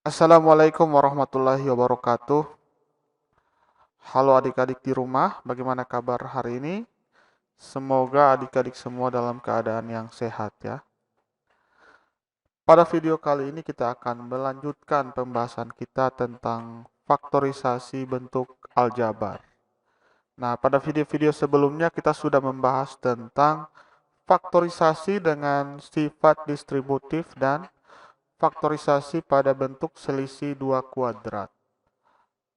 Assalamualaikum warahmatullahi wabarakatuh. Halo adik-adik di rumah, bagaimana kabar hari ini? Semoga adik-adik semua dalam keadaan yang sehat ya. Pada video kali ini kita akan melanjutkan pembahasan kita tentang faktorisasi bentuk aljabar. Nah, pada video-video sebelumnya kita sudah membahas tentang faktorisasi dengan sifat distributif dan faktorisasi pada bentuk selisih dua kuadrat.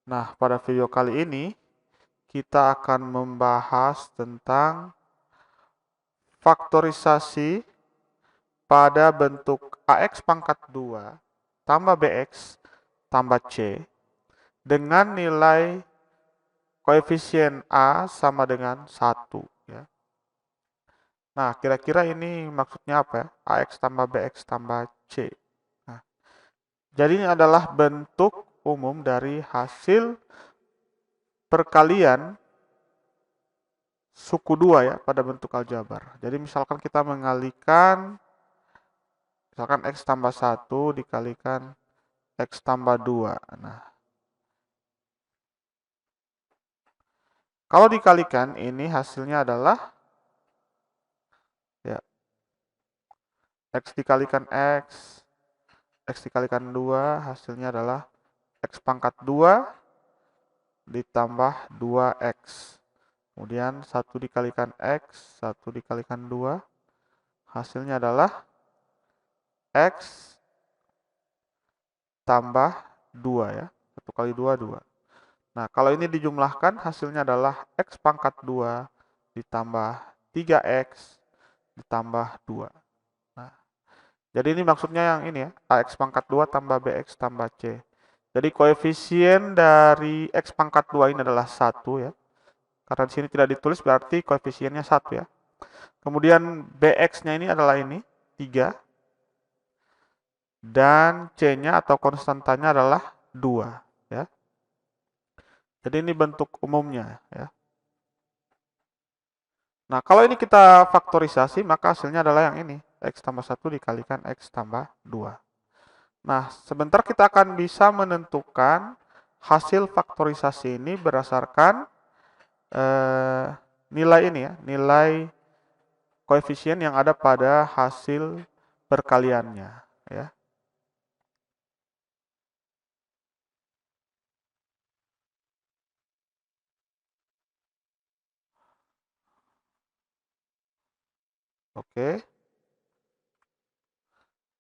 Nah, pada video kali ini kita akan membahas tentang faktorisasi pada bentuk AX pangkat 2 tambah BX tambah C dengan nilai koefisien A sama dengan 1 ya. Nah, kira-kira ini maksudnya apa ya? AX tambah BX tambah C. Nah, jadi ini adalah bentuk umum dari hasil perkalian suku 2 ya pada bentuk aljabar. Jadi misalkan kita mengalihkan misalkan X tambah 1 dikalikan X tambah 2. Nah, kalau dikalikan ini hasilnya adalah ya X dikalikan X dikalikan 2 hasilnya adalah X pangkat 2 ditambah 2X. Kemudian 1 dikalikan X, 1 dikalikan 2 hasilnya adalah X tambah 2 ya. 1 kali 2, 2. Nah, kalau ini dijumlahkan hasilnya adalah X pangkat 2 ditambah 3X ditambah 2. Nah, jadi ini maksudnya yang ini ya, AX pangkat 2 tambah BX tambah C. Jadi koefisien dari X pangkat 2 ini adalah 1 ya. Karena di sini tidak ditulis berarti koefisiennya 1 ya. Kemudian BX-nya ini adalah ini, 3. Dan C-nya atau konstantanya adalah 2 ya. Jadi ini bentuk umumnya ya. Nah, kalau ini kita faktorisasi, maka hasilnya adalah yang ini. X tambah 1 dikalikan X tambah 2. Nah, sebentar kita akan bisa menentukan hasil faktorisasi ini berdasarkan nilai ini ya, nilai koefisien yang ada pada hasil perkaliannya ya. Oke.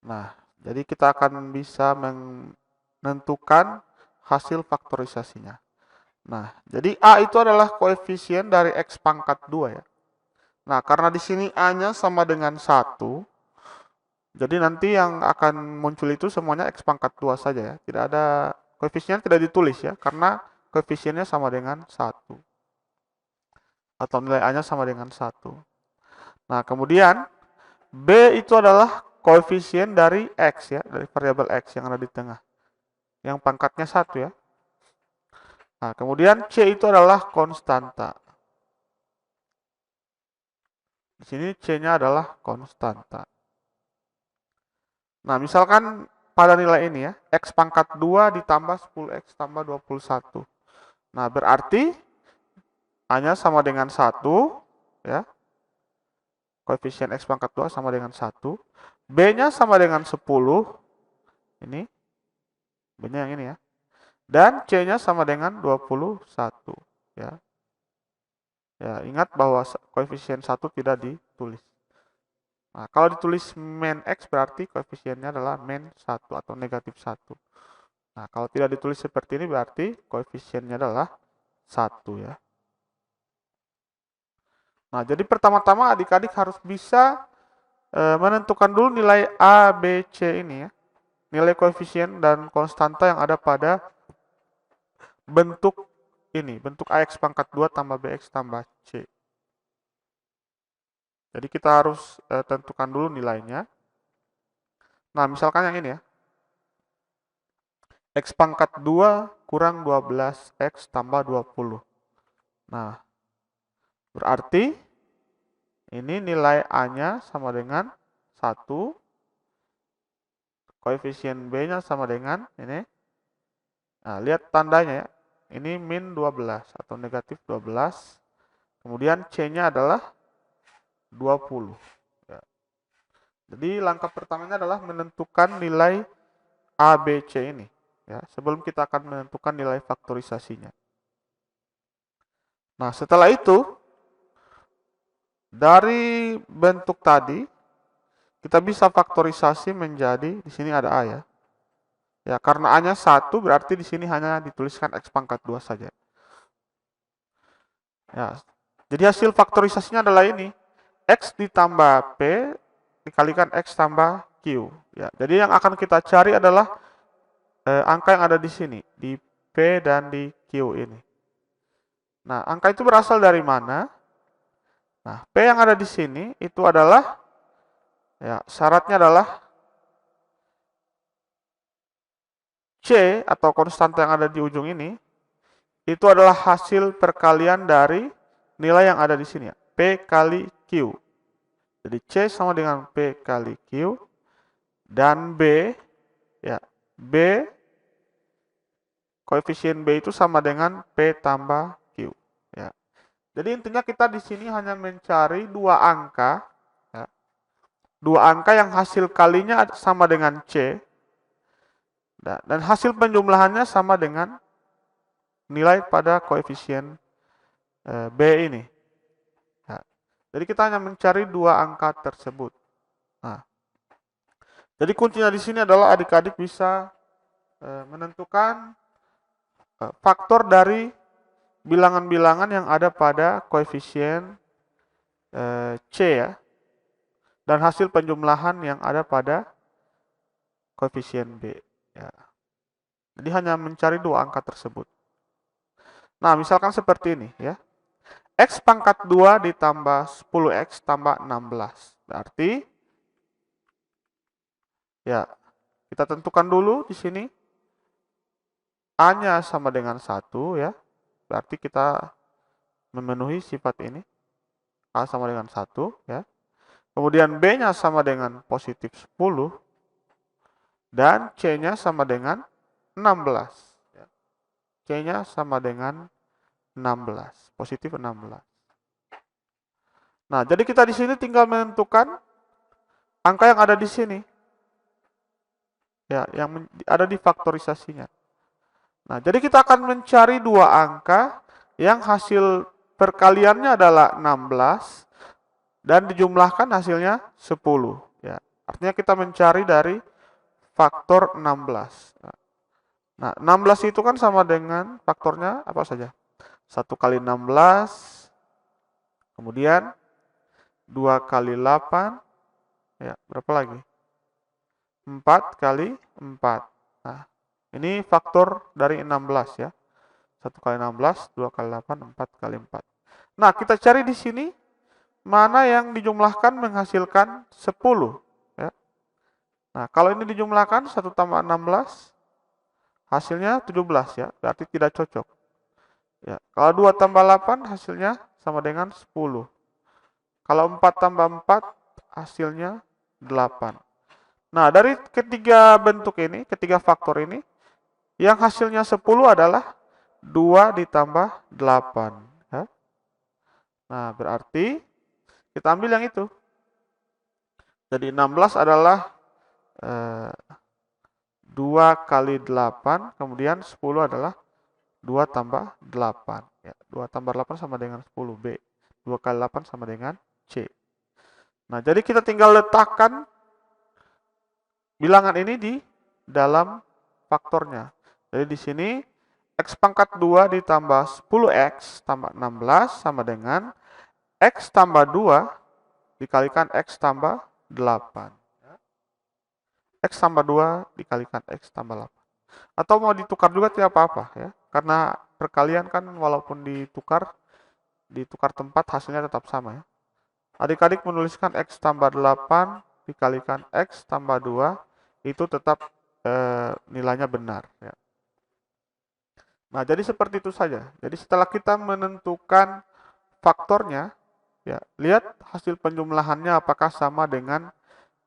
Nah, jadi kita akan bisa menentukan hasil faktorisasinya. Nah, jadi A itu adalah koefisien dari X pangkat 2 ya. Nah, karena di sini A-nya sama dengan 1, jadi nanti yang akan muncul itu semuanya X pangkat 2 saja ya. Tidak ada koefisien tidak ditulis ya, karena koefisiennya sama dengan 1. Atau nilai A-nya sama dengan 1. Nah, kemudian B itu adalah koefisien dari X ya, dari variabel X yang ada di tengah. Yang pangkatnya 1 ya. Nah, kemudian C itu adalah konstanta. Di sini C-nya adalah konstanta. Nah, misalkan pada nilai ini ya, X pangkat 2 ditambah 10X tambah 21. Nah, berarti A-nya sama dengan 1, ya. Koefisien X pangkat 2 sama dengan 1. B-nya sama dengan 10. Ini. B-nya yang ini ya. Dan C-nya sama dengan 21. Ya. Ya, ingat bahwa koefisien 1 tidak ditulis. Nah, kalau ditulis min X berarti koefisiennya adalah min 1 atau negatif 1. Nah, kalau tidak ditulis seperti ini berarti koefisiennya adalah 1 ya. Nah, jadi pertama-tama adik-adik harus bisa menentukan dulu nilai A, B, C ini ya. Nilai koefisien dan konstanta yang ada pada bentuk ini, bentuk AX pangkat 2 tambah BX tambah C. Jadi kita harus tentukan dulu nilainya. Nah, misalkan yang ini ya. X pangkat 2 kurang 12X tambah 20. Nah, berarti ini nilai A-nya sama dengan 1, koefisien B-nya sama dengan ini. Nah, lihat tandanya ya. Ini min 12 atau negatif 12. Kemudian C-nya adalah 20. Ya. Jadi langkah pertamanya adalah menentukan nilai A, B, C ini. Ya, sebelum kita akan menentukan nilai faktorisasinya. Nah, setelah itu, dari bentuk tadi, kita bisa faktorisasi menjadi, di sini ada A ya. Ya, karena A-nya 1, berarti di sini hanya dituliskan X pangkat 2 saja. Ya, jadi hasil faktorisasinya adalah ini. X ditambah P dikalikan X tambah Q. Ya, jadi yang akan kita cari adalah angka yang ada di sini, di P dan di Q ini. Nah, angka itu berasal dari mana? Nah, P yang ada di sini itu adalah, ya, syaratnya adalah C atau konstanta yang ada di ujung ini, itu adalah hasil perkalian dari nilai yang ada di sini, ya, P kali Q. Jadi C sama dengan P kali Q, dan B, ya, B, koefisien B itu sama dengan P tambah Q. Ya. Jadi intinya kita di sini hanya mencari dua angka, ya, dua angka yang hasil kalinya sama dengan C, dan hasil penjumlahannya sama dengan nilai pada koefisien B ini. Ya. Jadi kita hanya mencari dua angka tersebut. Nah, jadi kuncinya di sini adalah adik-adik bisa menentukan faktor dari bilangan-bilangan yang ada pada koefisien C ya, dan hasil penjumlahan yang ada pada koefisien B. Ya. Jadi hanya mencari dua angka tersebut. Nah, misalkan seperti ini ya. X pangkat 2 ditambah 10X tambah 16. Berarti, ya, kita tentukan dulu di sini. A-nya sama dengan 1 ya. Berarti kita memenuhi sifat ini. A sama dengan 1 ya. Kemudian B-nya sama dengan positif 10. Dan C-nya sama dengan 16. C-nya sama dengan 16. Positif 16. Nah, jadi kita di sini tinggal menentukan angka yang ada di sini. Ya, yang ada di faktorisasinya. Nah, jadi kita akan mencari dua angka yang hasil perkaliannya adalah 16 dan dijumlahkan hasilnya 10. Ya, artinya kita mencari dari faktor 16. Nah, 16 itu kan sama dengan faktornya apa saja? 1 kali 16, kemudian 2 kali 8, ya, berapa lagi? 4 kali 4. Nah, ini faktor dari 16 ya. 1 kali 16, 2 kali 8, 4 kali 4. Nah, kita cari di sini mana yang dijumlahkan menghasilkan 10. Ya. Nah, kalau ini dijumlahkan 1 tambah 16, hasilnya 17 ya. Berarti tidak cocok. Ya. Kalau 2 tambah 8, hasilnya sama dengan 10. Kalau 4 tambah 4, hasilnya 8. Nah, dari ketiga bentuk ini, ketiga faktor ini, yang hasilnya 10 adalah 2 ditambah 8. Ya. Nah, berarti kita ambil yang itu. Jadi 16 adalah 2 kali 8, kemudian 10 adalah 2 tambah 8. Ya, 2 tambah 8 sama dengan 10, B. 2 kali 8 sama dengan C. Nah, jadi kita tinggal letakkan bilangan ini di dalam faktornya. Jadi di sini X pangkat 2 ditambah 10X tambah 16 sama dengan X tambah 2 dikalikan X tambah 8. X tambah 2 dikalikan X tambah 8. Atau mau ditukar juga tidak apa-apa ya. Karena perkalian kan walaupun ditukar tempat hasilnya tetap sama ya. Adik-adik menuliskan X tambah 8 dikalikan X tambah 2 itu tetap nilainya benar ya. Nah, jadi seperti itu saja. Jadi setelah kita menentukan faktornya, ya, lihat hasil penjumlahannya apakah sama dengan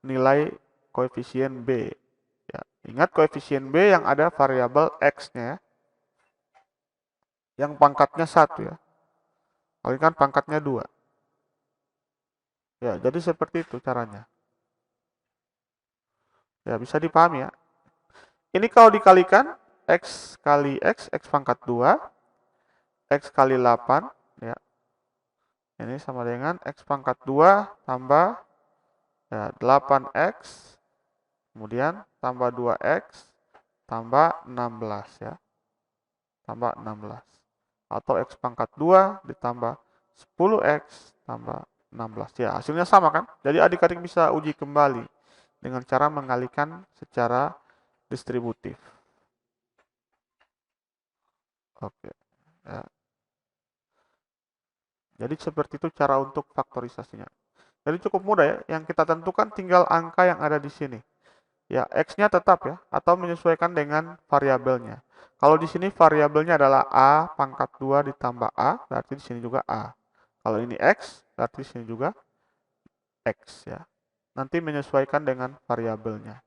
nilai koefisien B. Ya. Ingat koefisien B yang ada variabel X-nya ya. Yang pangkatnya 1 ya. Kalau ini kan pangkatnya 2. Ya, jadi seperti itu caranya. Ya, bisa dipahami ya. Ini kalau dikalikan, X kali X pangkat 2, X kali 8, ya. Ini sama dengan X pangkat 2 tambah ya, 8X, kemudian tambah 2X, tambah 16 ya. Tambah 16. Atau X pangkat 2 ditambah 10X tambah 16. Ya, hasilnya sama kan? Jadi adik-adik bisa uji kembali dengan cara mengalihkan secara distributif. Oke. Ya. Jadi seperti itu cara untuk faktorisasinya. Jadi cukup mudah ya. Yang kita tentukan tinggal angka yang ada di sini. Ya, X-nya tetap ya, atau menyesuaikan dengan variabelnya. Kalau di sini variabelnya adalah A pangkat 2 ditambah A, berarti di sini juga A. Kalau ini X, berarti di sini juga X ya. Nanti menyesuaikan dengan variabelnya.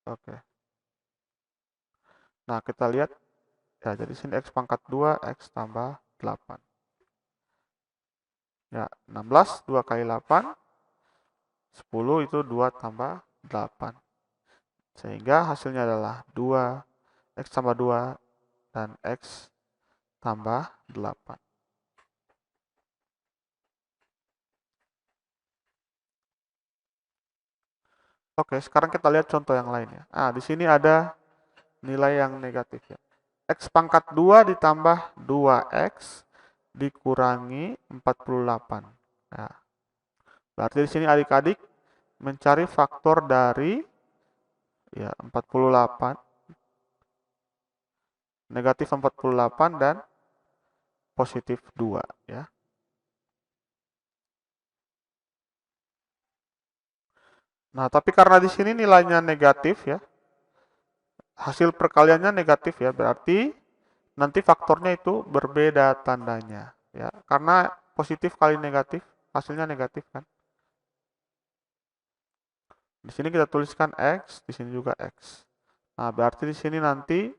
Oke. Nah, kita lihat ya, jadi sini X pangkat 2, X tambah 8. Ya, 16, 2 kali 8, 10 itu 2 tambah 8. Sehingga hasilnya adalah 2, X tambah 2, dan X tambah 8. Oke, sekarang kita lihat contoh yang lain ya. Nah, di sini ada nilai yang negatif ya. X pangkat 2 ditambah 2X dikurangi 48. Nah, berarti di sini adik-adik mencari faktor dari ya 48, negatif 48 dan positif 2 ya. Nah, tapi karena di sini nilainya negatif ya, hasil perkaliannya negatif ya, berarti nanti faktornya itu berbeda tandanya ya. Karena positif kali negatif, hasilnya negatif kan. Di sini kita tuliskan X, di sini juga X. Nah, berarti di sini nanti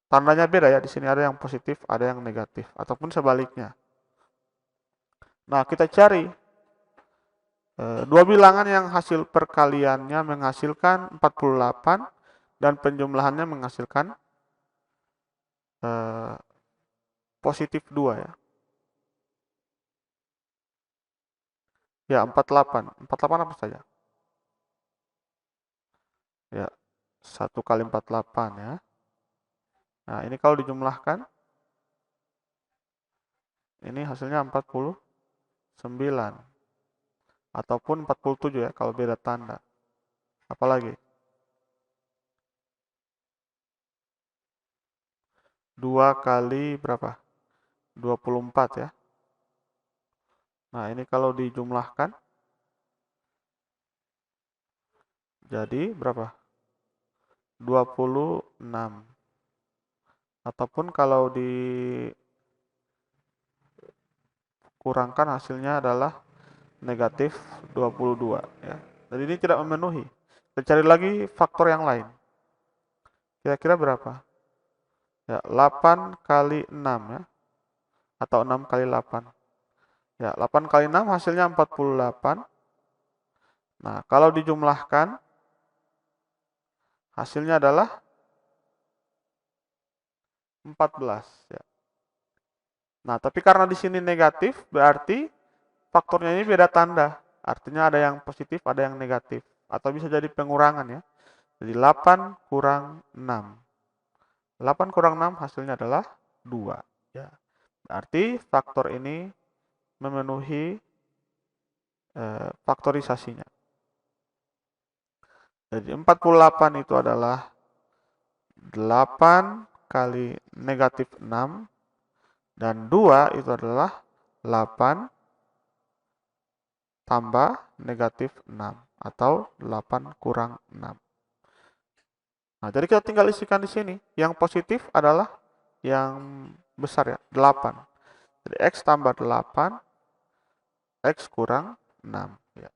tandanya beda ya. Di sini ada yang positif, ada yang negatif, ataupun sebaliknya. Nah, kita cari dua bilangan yang hasil perkaliannya menghasilkan 48 dan penjumlahannya menghasilkan positif 2 ya. Ya, 48. 48 apa saja? Ya, 1 kali 48 ya. Nah, ini kalau dijumlahkan, ini hasilnya 49. Ataupun 47 ya, kalau beda tanda. Apalagi? 2 kali berapa? 24 ya. Nah, ini kalau dijumlahkan, jadi berapa? 26. Ataupun kalau dikurangkan hasilnya adalah negatif 22 ya. Jadi ini tidak memenuhi. Kita cari lagi faktor yang lain. Kira-kira berapa? Ya, 8 kali 6 ya. Atau 6 kali 8. Ya, 8 kali 6 hasilnya 48. Nah, kalau dijumlahkan hasilnya adalah 14 ya. Nah, tapi karena di sini negatif berarti faktornya ini beda tanda. Artinya ada yang positif, ada yang negatif. Atau bisa jadi pengurangan ya. Jadi 8 kurang 6. 8 kurang 6 hasilnya adalah 2 ya. Berarti faktor ini memenuhi faktorisasinya. Jadi 48 itu adalah 8 kali negatif 6 dan 2 itu adalah 8 tambah negatif 6 atau 8 kurang 6. Nah, jadi kita tinggal isikan di sini. Yang positif adalah yang besar ya, 8. Jadi X tambah 8 X kurang 6. Ya.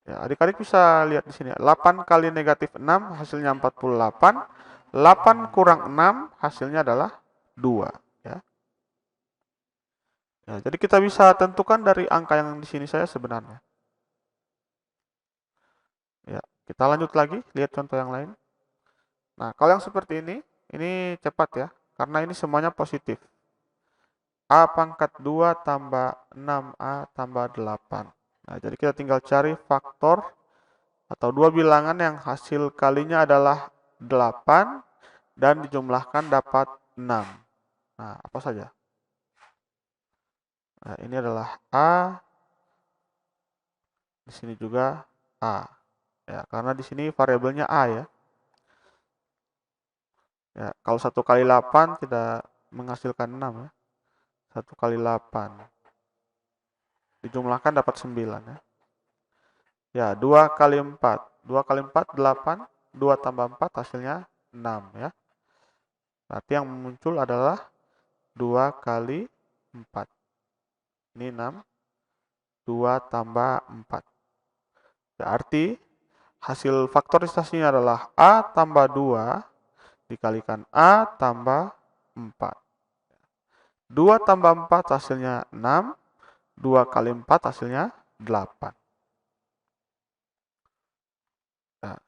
Ya, adik-adik bisa lihat di sini. 8 kali negatif 6 hasilnya 48. 8 kurang 6 hasilnya adalah 2. Ya. Ya, jadi kita bisa tentukan dari angka yang di sini saya sebenarnya. Ya, kita lanjut lagi, lihat contoh yang lain. Nah, kalau yang seperti ini cepat ya, karena ini semuanya positif. A pangkat 2 tambah 6A tambah 8. Nah, jadi kita tinggal cari faktor atau dua bilangan yang hasil kalinya adalah 8 dan dijumlahkan dapat 6. Nah, apa saja? Nah, ini adalah A, di sini juga A. Ya, karena di sini variabelnya A ya. Ya, kalau 1 kali 8 tidak menghasilkan 6 ya. 1 kali 8 dijumlahkan dapat 9 ya. Ya, 2 kali 4. 2 kali 4 8, 2 tambah 4 hasilnya 6 ya. Berarti yang muncul adalah 2 kali 4. Ini 6, 2 tambah 4. Berarti hasil faktorisasinya adalah A tambah 2 dikalikan A tambah 4. 2 tambah 4 hasilnya 6, 2 kali 4 hasilnya 8. Nah,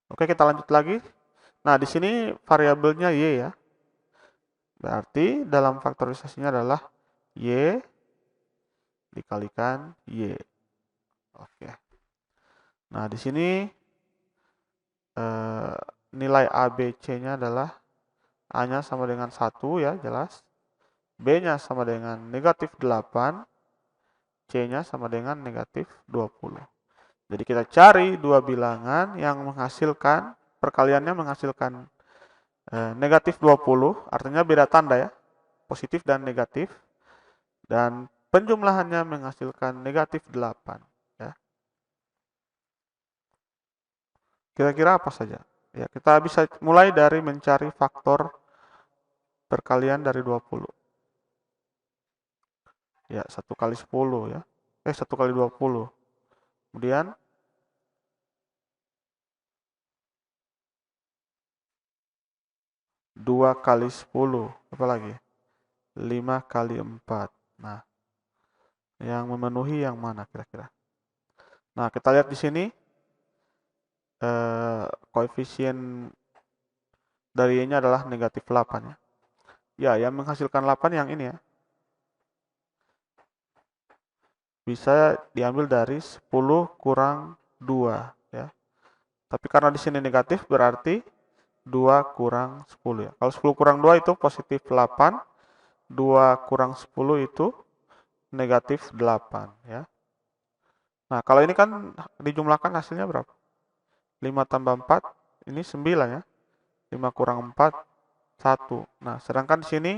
oke, kita lanjut lagi. Nah, di sini variabelnya Y ya. Berarti dalam faktorisasinya adalah Y dikalikan Y. Oke. Nah, di sini nilai A, B, C-nya adalah A-nya sama dengan 1 ya, jelas. B-nya sama dengan negatif 8. C-nya sama dengan negatif 20. Jadi kita cari dua bilangan yang menghasilkan, perkaliannya menghasilkan negatif 20, artinya beda tanda ya, positif dan negatif. Dan penjumlahannya menghasilkan negatif 8. Ya. Kira-kira apa saja? Ya, kita bisa mulai dari mencari faktor perkalian dari 20. Ya, 1 kali 10 ya. 1 kali 20. Kemudian 2 kali 10. Apa lagi? 5 kali 4. Nah, yang memenuhi yang mana kira-kira? Nah, kita lihat di sini koefisien dari Y-nya adalah negatif 8 ya. Ya, yang menghasilkan 8 yang ini ya. Bisa diambil dari 10 kurang 2 ya. Tapi karena di sini negatif berarti 2 kurang 10 ya. Kalau 10 kurang 2 itu positif 8, 2 kurang 10 itu negatif 8 ya. Nah, kalau ini kan dijumlahkan hasilnya berapa? 5 tambah 4, ini 9 ya. 5 kurang 4, 1. Nah, sedangkan di sini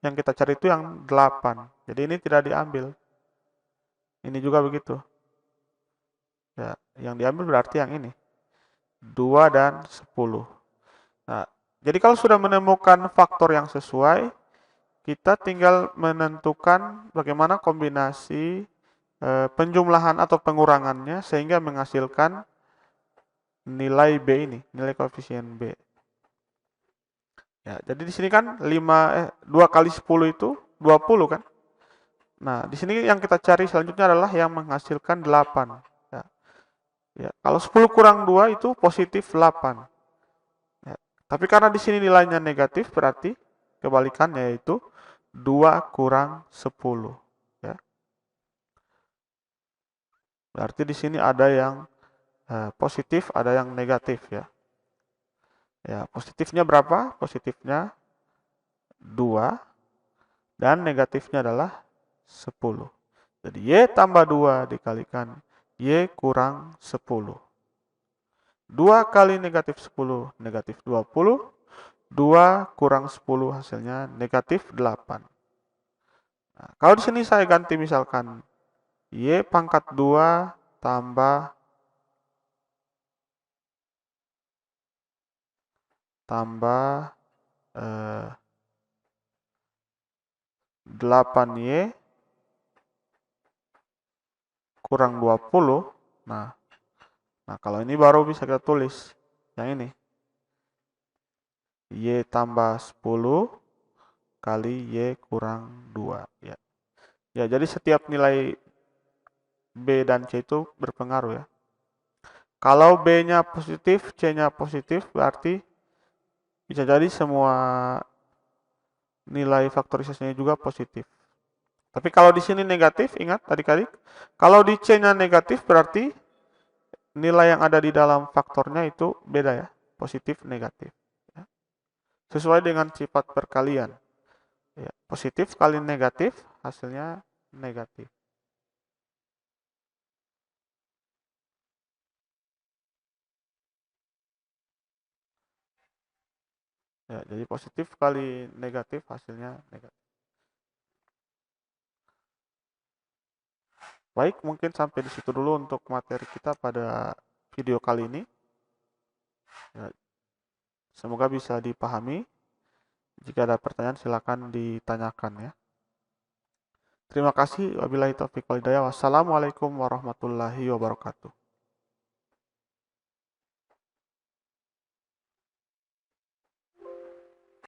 yang kita cari itu yang 8. Jadi ini tidak diambil. Ini juga begitu. Ya, yang diambil berarti yang ini. 2 dan 10. Nah, jadi kalau sudah menemukan faktor yang sesuai, kita tinggal menentukan bagaimana kombinasi penjumlahan atau pengurangannya sehingga menghasilkan nilai B ini, nilai koefisien B. Ya, jadi di sini kan 2 kali 10 itu 20 kan? Nah, di sini yang kita cari selanjutnya adalah yang menghasilkan 8. Ya. Ya, kalau 10 kurang 2 itu positif 8. Ya. Tapi karena di sini nilainya negatif berarti kebalikannya yaitu 2 kurang 10. Ya. Berarti di sini ada yang positif, ada yang negatif ya. Ya, positifnya berapa? Positifnya 2 dan negatifnya adalah 10. Jadi Y tambah 2 dikalikan Y kurang 10. 2 kali negatif 10, negatif 20. 2 kurang 10 hasilnya negatif 8. Nah, kalau di sini saya ganti misalkan Y pangkat 2 tambah 8Y kurang 20. Nah, kalau ini baru bisa kita tulis yang ini. Y tambah 10 kali Y kurang 2. Ya. Ya, jadi setiap nilai B dan C itu berpengaruh ya. Kalau B-nya positif, C-nya positif, berarti bisa jadi semua nilai faktorisasinya juga positif. Tapi kalau di sini negatif, ingat adik-adik, kalau di C-nya negatif berarti nilai yang ada di dalam faktornya itu beda ya, positif, negatif. Ya. Sesuai dengan sifat perkalian. Ya, positif kali negatif, hasilnya negatif. Ya, jadi positif kali negatif, hasilnya negatif. Baik, mungkin sampai di situ dulu untuk materi kita pada video kali ini. Ya, semoga bisa dipahami. Jika ada pertanyaan silakan ditanyakan ya. Terima kasih. Wabillahi taufiq wal hidayah. Wassalamualaikum warahmatullahi wabarakatuh.